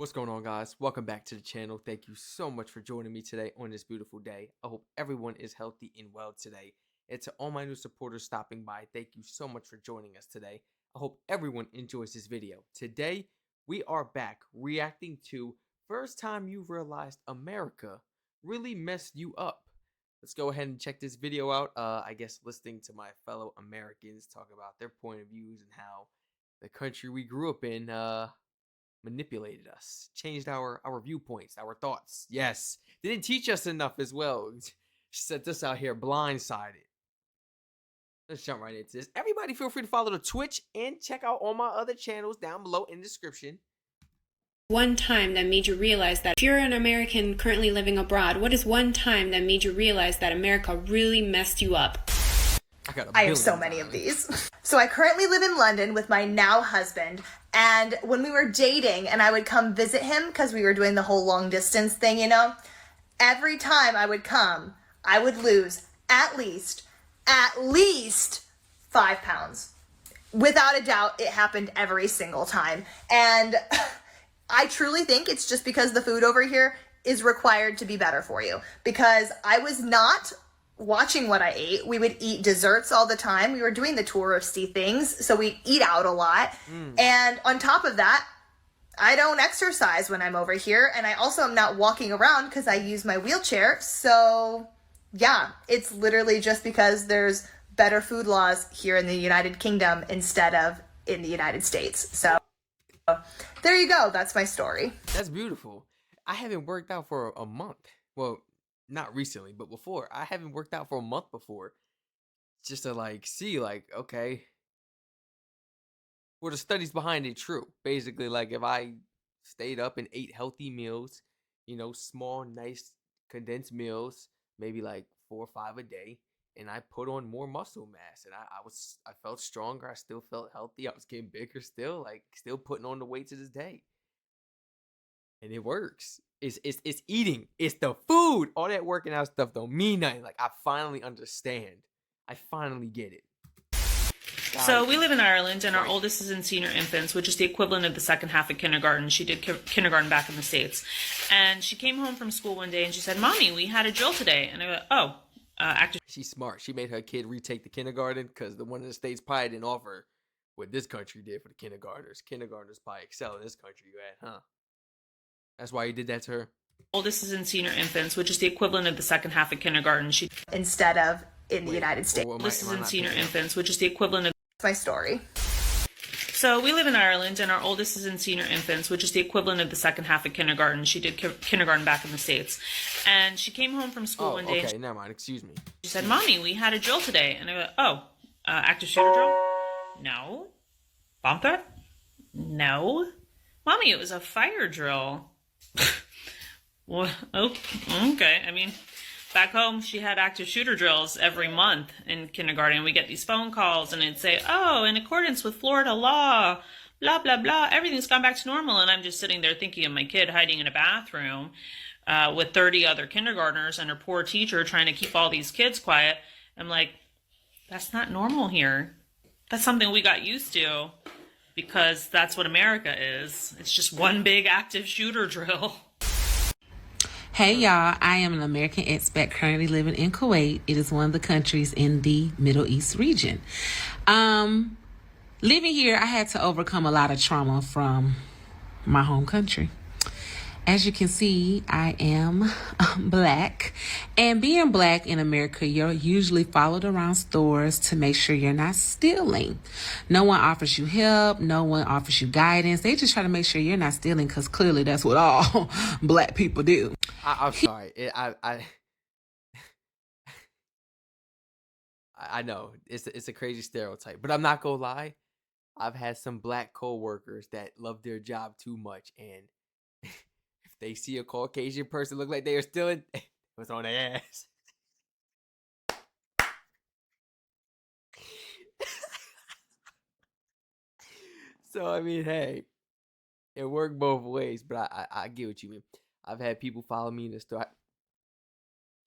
What's going on, guys? Welcome back to the channel. Thank you so much for joining me today on this beautiful day. I hope everyone is healthy and well today. And to all my new supporters stopping by, thank you so much for joining us today. I hope everyone enjoys this video. Today, we are back reacting to first time you realized America really messed you up. Let's go ahead and check this video out. I guess listening to my fellow Americans talk about their point of views and how the country we grew up in manipulated us, changed our viewpoints, our thoughts. Yes, they didn't teach us enough as well. Set us out here blindsided. Let's jump right into this. Everybody feel free to follow the Twitch and check out all my other channels down below in the description. One time that made you realize that if you're an American currently living abroad, what is one time that made you realize that America really messed you up? I have so many of these. So I currently live in London with my now husband, and when we were dating and I would come visit him because we were doing the whole long distance thing, every time I would come, I would lose at least 5 pounds. Without a doubt, it happened every single time. And I truly think it's just because the food over here is required to be better for you, because I was not watching what I ate. We would eat desserts all the time. We were doing the touristy things, so we eat out a lot. And on top of that, I don't exercise when I'm over here, and I also am not walking around because I use my wheelchair. So yeah, it's literally just because there's better food laws here in the United Kingdom instead of in the United States. So there you go. That's my story. That's beautiful. I haven't worked out for a month. Well, not recently, but before. I haven't worked out for a month before. Just to see okay, were the studies behind it true? Basically, if I stayed up and ate healthy meals, small, nice, condensed meals, maybe 4 or 5 a day, and I put on more muscle mass, and I felt stronger. I still felt healthy. I was getting bigger still, still putting on the weight to this day. And it works. It's eating. It's the food. All that working out stuff don't mean nothing. I finally understand. I finally get it. So we live in Ireland, and our oldest is in senior infants, which is the equivalent of the second half of kindergarten. She did kindergarten back in the States. And she came home from school one day, and she said, "Mommy, we had a drill today." And I went, "Oh, active." She's smart. She made her kid retake the kindergarten because the one in the States probably didn't offer what this country did for the kindergartners. Kindergartners probably excel in this country you at, huh? That's why you did that to her? Oldest is in senior infants, which is the equivalent of the second half of kindergarten. She Instead of in the United States. Oldest is in senior infants, which is the equivalent of My story. So we live in Ireland, and our oldest is in senior infants, which is the equivalent of the second half of kindergarten. She did kindergarten back in the States. And she came home from school one day. Okay, never mind. Excuse me. She said, "Mommy, we had a drill today." And I went, "Oh, active shooter drill? No. Bomb threat? No. Mommy, it was a fire drill." Well, oh, okay. I mean, back home, she had active shooter drills every month in kindergarten. We get these phone calls, and it'd say, "Oh, in accordance with Florida law, blah, blah, blah, everything's gone back to normal." And I'm just sitting there thinking of my kid hiding in a bathroom with 30 other kindergartners and her poor teacher trying to keep all these kids quiet. I'm like, that's not normal here. That's something we got used to because that's what America is. It's just one big active shooter drill. Hey y'all, I am an American expat currently living in Kuwait. It is one of the countries in the Middle East region. Living here, I had to overcome a lot of trauma from my home country. As you can see, I am black. And being black in America, you're usually followed around stores to make sure you're not stealing. No one offers you help. No one offers you guidance. They just try to make sure you're not stealing because clearly that's what all black people do. I'm sorry. I know it's a crazy stereotype, but I'm not gonna lie. I've had some black coworkers that love their job too much, and if they see a Caucasian person look like they are stealing, it's on their ass. So I mean, hey, it worked both ways, but I get what you mean. I've had people follow me in the store.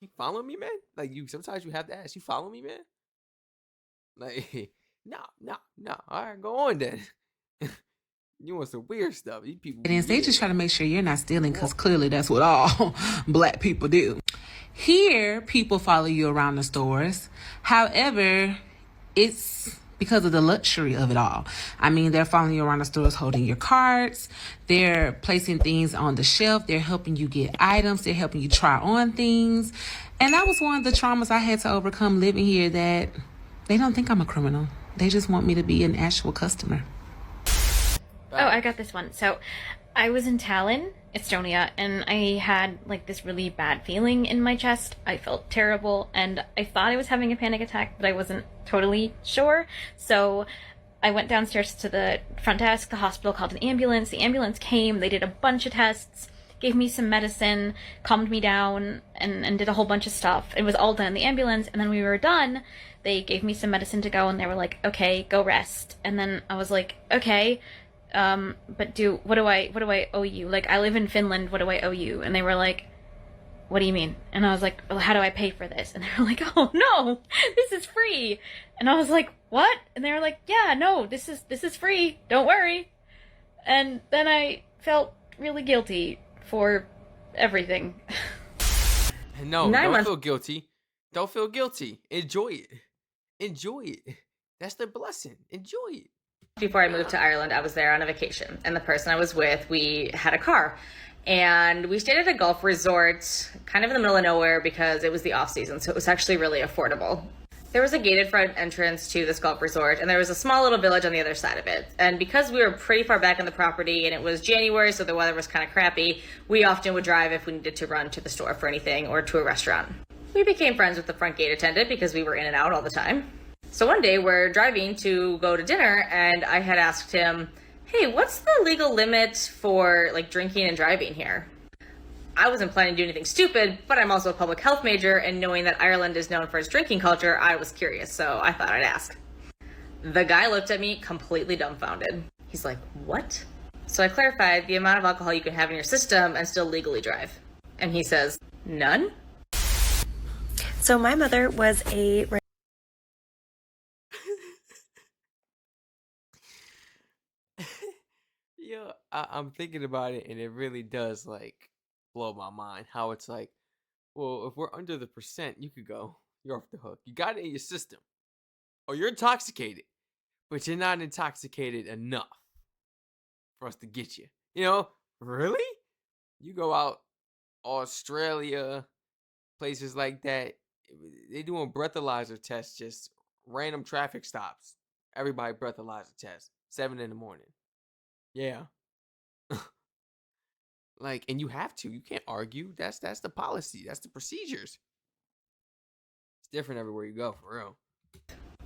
You follow me, man? Sometimes you have to ask, you follow me, man? No. All right, go on then. You want some weird stuff. These people. And they just try to make sure you're not stealing, because clearly that's what all black people do. Here, people follow you around the stores. However, it's because of the luxury of it all. I mean, they're following you around the stores, holding your carts. They're placing things on the shelf. They're helping you get items. They're helping you try on things. And that was one of the traumas I had to overcome living here, that they don't think I'm a criminal. They just want me to be an actual customer. Oh, I got this one. So I was in Tallinn, Estonia, and I had like this really bad feeling in my chest. I felt terrible, and I thought I was having a panic attack, but I wasn't totally sure. So I went downstairs to the front desk. The hospital called an ambulance. The ambulance came. They did a bunch of tests, gave me some medicine, calmed me down, and did a whole bunch of stuff. It was all done in the ambulance, and then when we were done, they gave me some medicine to go, and they were like, okay, go rest. And then I was like, okay, but what do I owe you? Like, I live in Finland, what do I owe you? And they were like, what do you mean? And I was like, well, how do I pay for this? And they were like, oh no, this is free. And I was like, what? And they were like, yeah, no, this is free, don't worry. And then I felt really guilty for everything. No, don't feel guilty. Don't feel guilty. Enjoy it. Enjoy it. That's the blessing. Enjoy it. Before I moved to Ireland, I was there on a vacation, and the person I was with, we had a car, and we stayed at a golf resort kind of in the middle of nowhere because it was the off season, so it was actually really affordable. There was a gated front entrance to this golf resort, and there was a small little village on the other side of it. And because we were pretty far back in the property and it was January, so the weather was kind of crappy, we often would drive if we needed to run to the store for anything or to a restaurant. We became friends with the front gate attendant because we were in and out all the time. So one day we're driving to go to dinner, and I had asked him, hey, what's the legal limit for like drinking and driving here? I wasn't planning to do anything stupid, but I'm also a public health major, and knowing that Ireland is known for its drinking culture, I was curious, so I thought I'd ask. The guy looked at me completely dumbfounded. He's like, what? So I clarified the amount of alcohol you can have in your system and still legally drive. And he says, none? So my mother was a... Yeah, I'm thinking about it, and it really does like blow my mind how it's like, well, if we're under the percent, you could go. You're off the hook. You got it in your system. Or you're intoxicated, but you're not intoxicated enough for us to get you. You know, really? You go out Australia, places like that, they doing breathalyzer tests, just random traffic stops. Everybody breathalyzer test, 7 a.m. Yeah. Like, and you have to. You can't argue. That's the policy. That's the procedures. It's different everywhere you go, for real.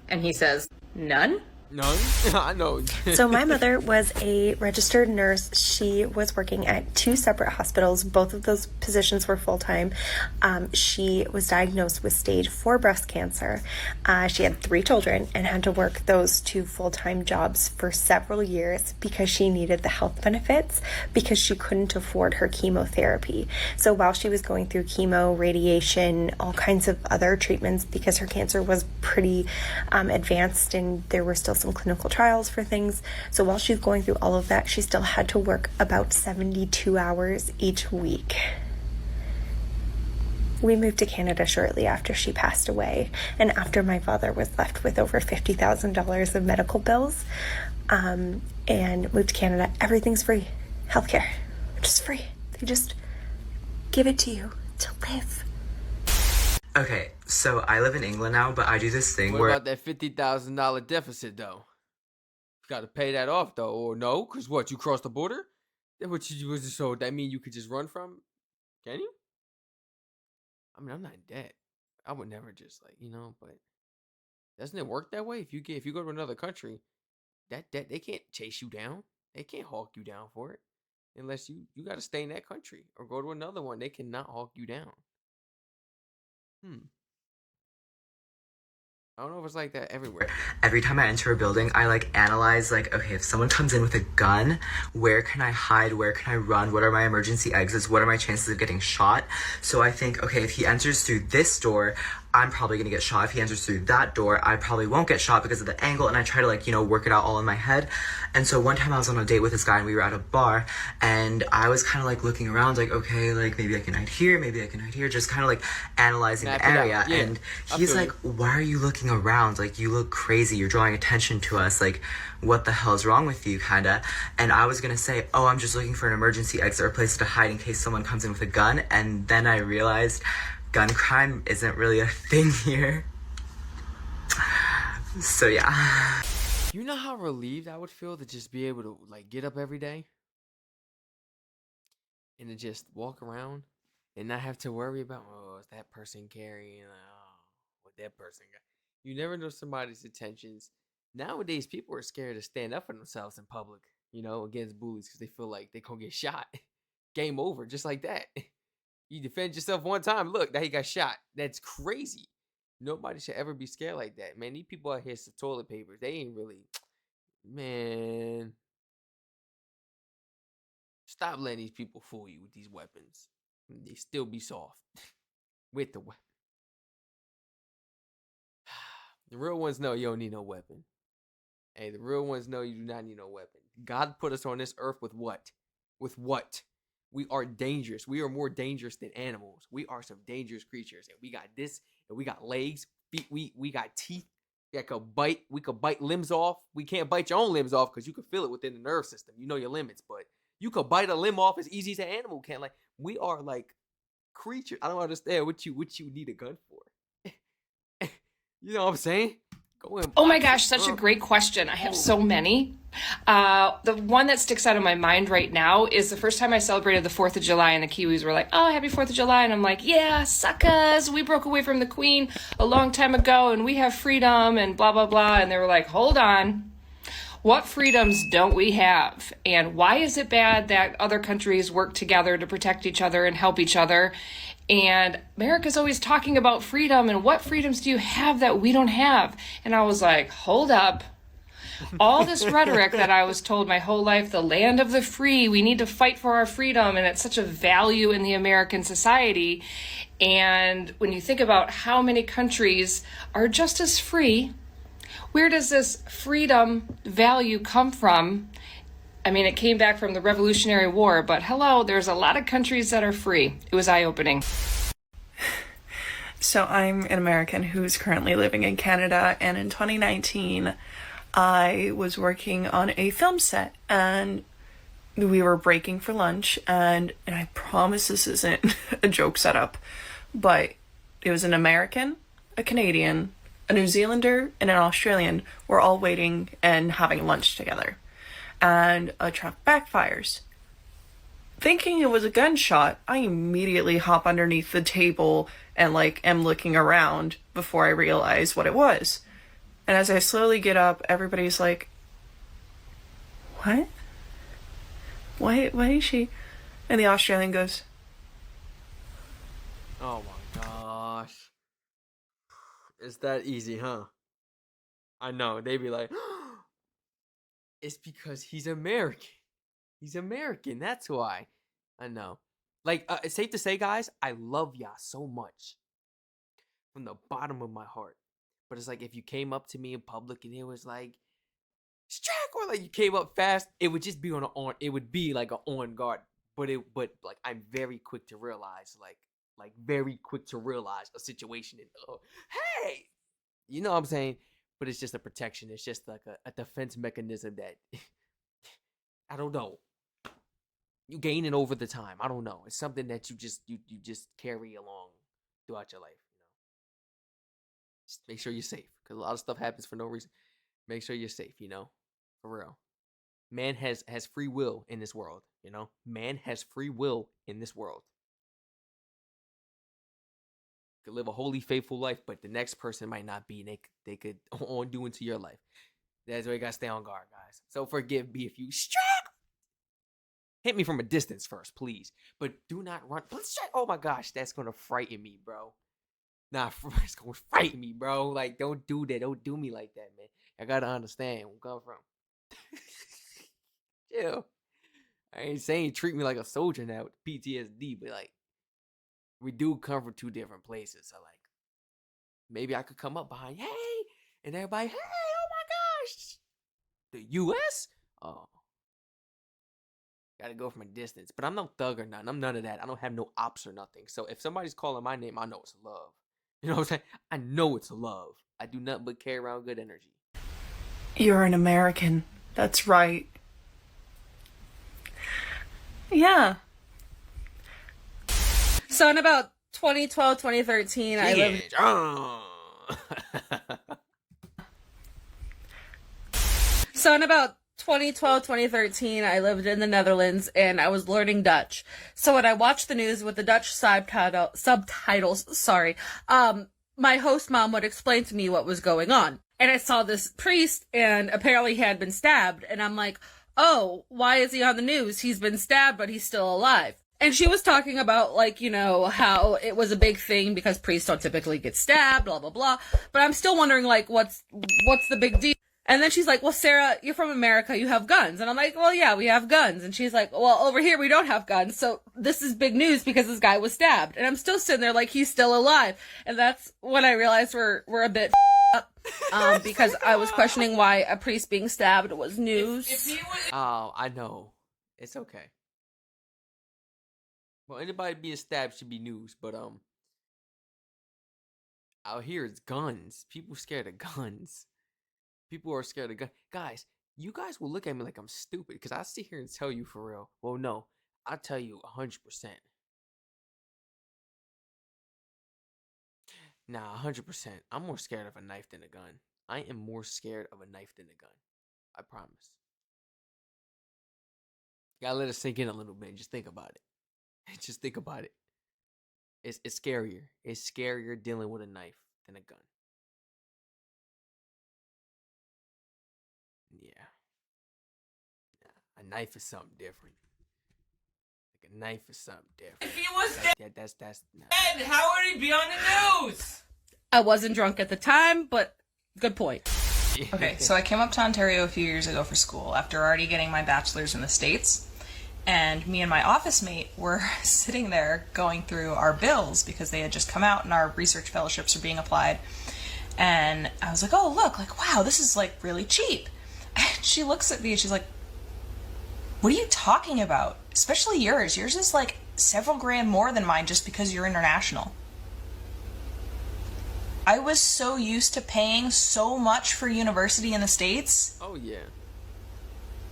And he says, none? None? I know. So my mother was a registered nurse. She was working at 2 separate hospitals. Both of those positions were full-time. She was diagnosed with stage 4 breast cancer. She had 3 children and had to work those 2 full-time jobs for several years because she needed the health benefits, because she couldn't afford her chemotherapy. So while she was going through chemo, radiation, all kinds of other treatments, because her cancer was pretty advanced and there were still some clinical trials for things. So while she's going through all of that, she still had to work about 72 hours each week. We moved to Canada shortly after she passed away, and after my father was left with over $50,000 of medical bills, and moved to Canada. Everything's free. Healthcare, just free. They just give it to you to live. Okay, so I live in England now, but I do this thing What where... about that $50,000 deficit, though? You got to pay that off, though, or no? Because what, you crossed the border? So that mean you could just run from? Can you? I mean, I'm not in debt. I would never just but doesn't it work that way? If you go to another country, that debt, they can't chase you down. They can't hawk you down for it. Unless you got to stay in that country or go to another one. They cannot hawk you down. I don't know if it's like that everywhere. Every time I enter a building, I analyze okay, if someone comes in with a gun, where can I hide? Where can I run? What are my emergency exits? What are my chances of getting shot? So I think, okay, if he enters through this door, I'm probably gonna get shot. If he enters through that door, I probably won't get shot because of the angle. And I try to like, work it out all in my head. And so one time I was on a date with this guy and we were at a bar and I was kind of like looking around like, okay, like maybe I can hide here, maybe I can hide here, just kind of like analyzing the area. Yeah, and he's like, why are you looking around? Like, you look crazy. You're drawing attention to us. Like, what the hell's wrong with you, kinda? And I was gonna say, oh, I'm just looking for an emergency exit or place to hide in case someone comes in with a gun. And then I realized gun crime isn't really a thing here. So yeah. You know how relieved I would feel to just be able to like get up every day and to just walk around and not have to worry about, oh, is that person carrying? Oh, what that person got? You never know somebody's intentions. Nowadays, people are scared to stand up for themselves in public, against bullies because they feel like they gonna get shot. Game over, just like that. You defend yourself one time. Look, now he got shot. That's crazy. Nobody should ever be scared like that, man. These people out here some toilet paper. They ain't really, man. Stop letting these people fool you with these weapons. They still be soft with the weapon. The real ones know you don't need no weapon. Hey, the real ones know you do not need no weapon. God put us on this earth with what? With what? We are dangerous. We are more dangerous than animals. We are some dangerous creatures. And we got this, and we got legs, feet, we got teeth that could bite. We could bite limbs off. We can't bite your own limbs off because you can feel it within the nerve system. You know your limits, but you could bite a limb off as easy as an animal can. Like, we are like creatures. I don't understand what you need a gun for. You know what I'm saying? Oh my gosh, such a great question. I have so many. The one that sticks out of my mind right now is the first time I celebrated the 4th of July and the Kiwis were like, oh, happy 4th of July. And I'm like, yeah, suckers. We broke away from the Queen a long time ago and we have freedom and blah, blah, blah. And they were like, hold on. What freedoms don't we have? And why is it bad that other countries work together to protect each other and help each other? And America's always talking about freedom and what freedoms do you have that we don't have? And I was like, hold up. All this rhetoric that I was told my whole life, the land of the free, we need to fight for our freedom, and it's such a value in the American society. And when you think about how many countries are just as free, where does this freedom value come from? I mean, it came back from the Revolutionary War, but hello, there's a lot of countries that are free. It was eye-opening. So I'm an American who's currently living in Canada, and in 2019, I was working on a film set, and we were breaking for lunch, and I promise this isn't a joke setup, but it was an American, a Canadian, a New Zealander, and an Australian were all waiting and having lunch together. And a truck backfires. Thinking it was a gunshot, I immediately hop underneath the table and am looking around before I realize what it was. And as I slowly get up, everybody's like, what? Why is she? And the Australian goes, oh my gosh. It's that easy, huh? I know. They be like, it's because he's American. He's American. That's why. I know. It's safe to say, guys, I love y'all so much from the bottom of my heart. But it's like if you came up to me in public and it was like, Strac, or you came up fast, it would just be it would be like an on guard. But I'm very quick to realize, very quick to realize a situation and hey, you know what I'm saying? But it's just a protection. It's just like a defense mechanism that I don't know. You gain it over the time. I don't know. It's something that you just carry along throughout your life. Just make sure you're safe, because a lot of stuff happens for no reason. Make sure you're safe. For real. Man has free will in this world. Man has free will in this world. Could live a holy, faithful life, but the next person might not be. And they could undo into your life. That's why you gotta stay on guard, guys. So forgive me if you hit me from a distance first, please. But do not run. Oh my gosh, that's gonna frighten me, bro. Nah, it's gonna frighten me, bro. Don't do that. Don't do me like that, man. I gotta understand where I'm coming from. Chill. I ain't saying treat me like a soldier now with PTSD, but we do come from two different places. So maybe I could come up behind, hey, and everybody, hey, oh my gosh, the U.S. Oh, gotta go from a distance. But I'm no thug or nothing. I'm none of that. I don't have no ops or nothing. So if somebody's calling my name, I know it's love. You know what I'm saying? I know it's love. I do nothing but carry around good energy. You're an American. That's right. Yeah. So in about 2012, 2013, I lived. So in about 2012, 2013, I lived in the Netherlands and I was learning Dutch. So when I watched the news with the Dutch subtitles, my host mom would explain to me what was going on. And I saw this priest and apparently he had been stabbed. And I'm like, oh, why is he on the news? He's been stabbed, but he's still alive. And she was talking about, like, you know, how it was a big thing because priests don't typically get stabbed, blah, blah, blah. But I'm still wondering, like, what's the big deal? And then she's like, well, Sarah, you're from America, you have guns. And I'm like, well, yeah, we have guns. And she's like, well, over here we don't have guns. So this is big news because this guy was stabbed. And I'm still sitting there like he's still alive. And that's when I realized we're a bit up. Because I was questioning why a priest being stabbed was news. Oh, I know. It's okay. Well, anybody being stabbed should be news, but out here it's guns. People scared of guns. People are scared of guns. Guys, you guys will look at me like I'm stupid because I sit here and tell you for real. Well, no, I'll tell you 100%. Nah, 100%. I'm more scared of a knife than a gun. I am more scared of a knife than a gun. I promise. You gotta let it sink in a little bit. Just think about it. Just think about it. It's scarier. It's scarier dealing with a knife than a gun. Yeah. A knife is something different. Like a knife is something different. If he was dead, that's nah. dead, how would he be on the news? I wasn't drunk at the time, but good point. Okay, so I came up to Ontario a few years ago for school after already getting my bachelor's in the States. And me and my office mate were sitting there going through our bills because they had just come out and our research fellowships are being applied. And I was like, oh, look, like, wow, this is like really cheap. And she looks at me and she's like, what are you talking about? Especially yours. Yours is like several grand more than mine just because you're international. I was so used to paying so much for university in the States. Oh, yeah.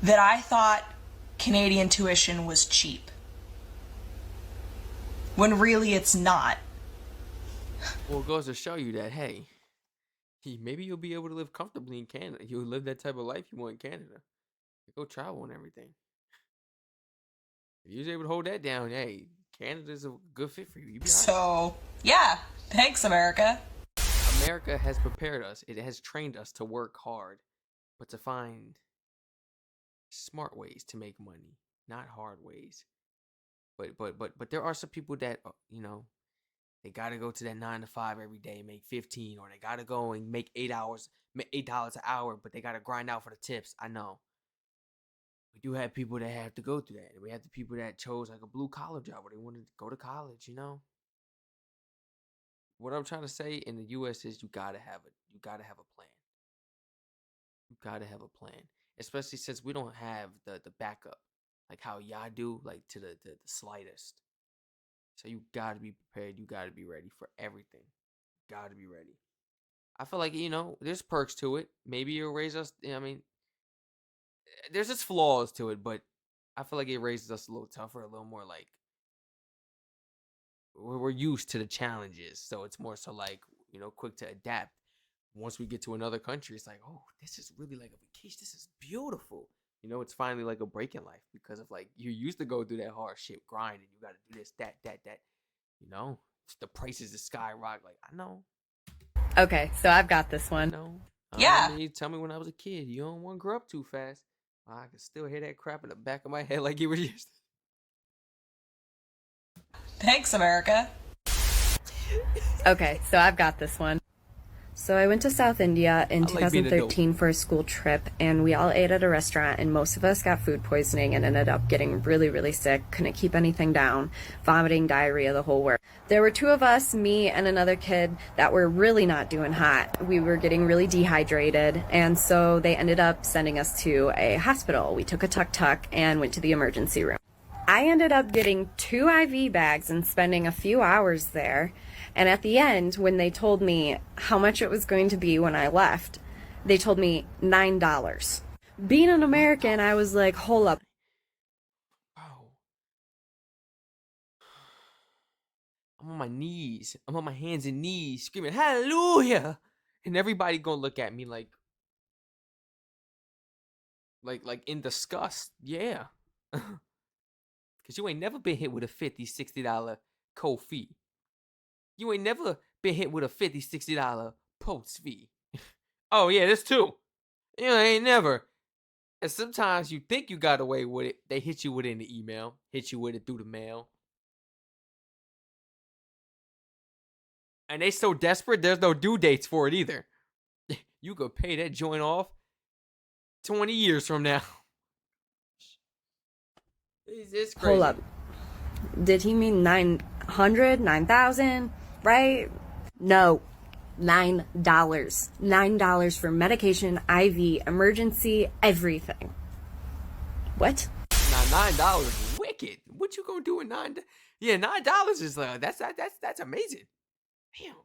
That I thought Canadian tuition was cheap. When really it's not. Well, it goes to show you that, hey, maybe you'll be able to live comfortably in Canada. You'll live that type of life you want in Canada. Go travel and everything. If you're able to hold that down, hey, Canada's a good fit for you. You be so, yeah. Thanks, America. America has prepared us. It has trained us to work hard, but to find smart ways to make money, not hard ways. But there are some people that, you know, they gotta go to that 9 to 5 every day, make 15, or they gotta go and make $8 an hour, but they gotta grind out for the tips. I know. We do have people that have to go through that. We have the people that chose like a blue collar job where they wanted to go to college, you know. What I'm trying to say in the US is you gotta have a plan. You gotta have a plan. Especially since we don't have the backup. Like how y'all do, like to the slightest. So you gotta be prepared. You gotta be ready for everything. You gotta be ready. I feel like, you know, there's perks to it. Maybe it'll raise us. I mean, there's just flaws to it, but I feel like it raises us a little tougher, a little more like we're used to the challenges. So it's more so like, you know, quick to adapt. Once we get to another country, it's like, oh, this is really like a vacation. This is beautiful. You know, it's finally like a break in life because of like you used to go through that hard shit grind and you got to do this, that. You know, the prices is skyrocket. Like, I know. Okay, so I've got this one. No. Yeah. You tell me when I was a kid, you don't want to grow up too fast. I can still hear that crap in the back of my head like you were used to. Thanks, America. Okay, so I've got this one. So I went to South India in I like being a dope. 2013 for a school trip, and we all ate at a restaurant, and most of us got food poisoning and ended up getting really, really sick, couldn't keep anything down, vomiting, diarrhea, the whole works. There were two of us, me and another kid, that were really not doing hot. We were getting really dehydrated, and so they ended up sending us to a hospital. We took a tuk-tuk and went to the emergency room. I ended up getting 2 IV bags and spending a few hours there. And at the end, when they told me how much it was going to be when I left, they told me $9. Being an American, I was like, hold up. Bro. I'm on my knees. I'm on my hands and knees screaming, hallelujah. And everybody gonna look at me like in disgust. Yeah. Because you ain't never been hit with a $50, $60 cold fee. You ain't never been hit with a $50, $60 post fee. Oh, yeah, this too. You ain't never. And sometimes you think you got away with it. They hit you with it in the email, hit you with it through the mail. And they so desperate, there's no due dates for it either. You could pay that joint off 20 years from now. It's crazy. Hold up. Did he mean 900, 9,000, right? No. $9. $9 for medication, IV, emergency, everything. What? Now $9 is wicked. What you gonna do with $9? Yeah, $9 is that's amazing. Damn.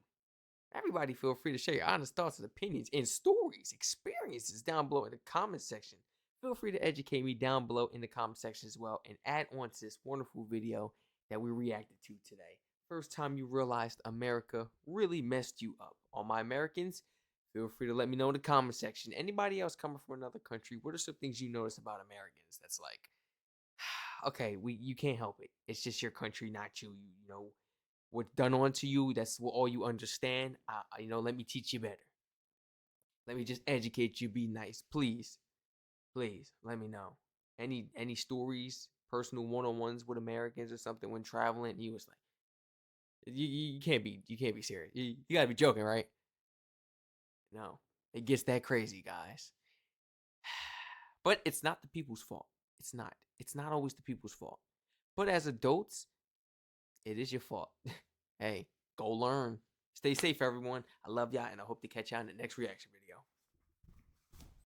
Everybody feel free to share your honest thoughts and opinions and stories, experiences down below in the comment section. Feel free to educate me down below in the comment section as well and add on to this wonderful video that we reacted to today. First time you realized America really messed you up. All my Americans, feel free to let me know in the comment section. Anybody else coming from another country, what are some things you notice about Americans that's like, okay, you can't help it. It's just your country, not you. You know, what's done onto you, that's what all you understand. Let me teach you better. Let me just educate you, be nice. Please let me know. Any stories, personal one-on-ones with Americans or something when traveling. You was like, you can't be serious. You gotta be joking, right? No, it gets that crazy, guys. But it's not the people's fault. It's not. It's not always the people's fault. But as adults, it is your fault. Hey, go learn. Stay safe, everyone. I love y'all, and I hope to catch y'all in the next reaction video.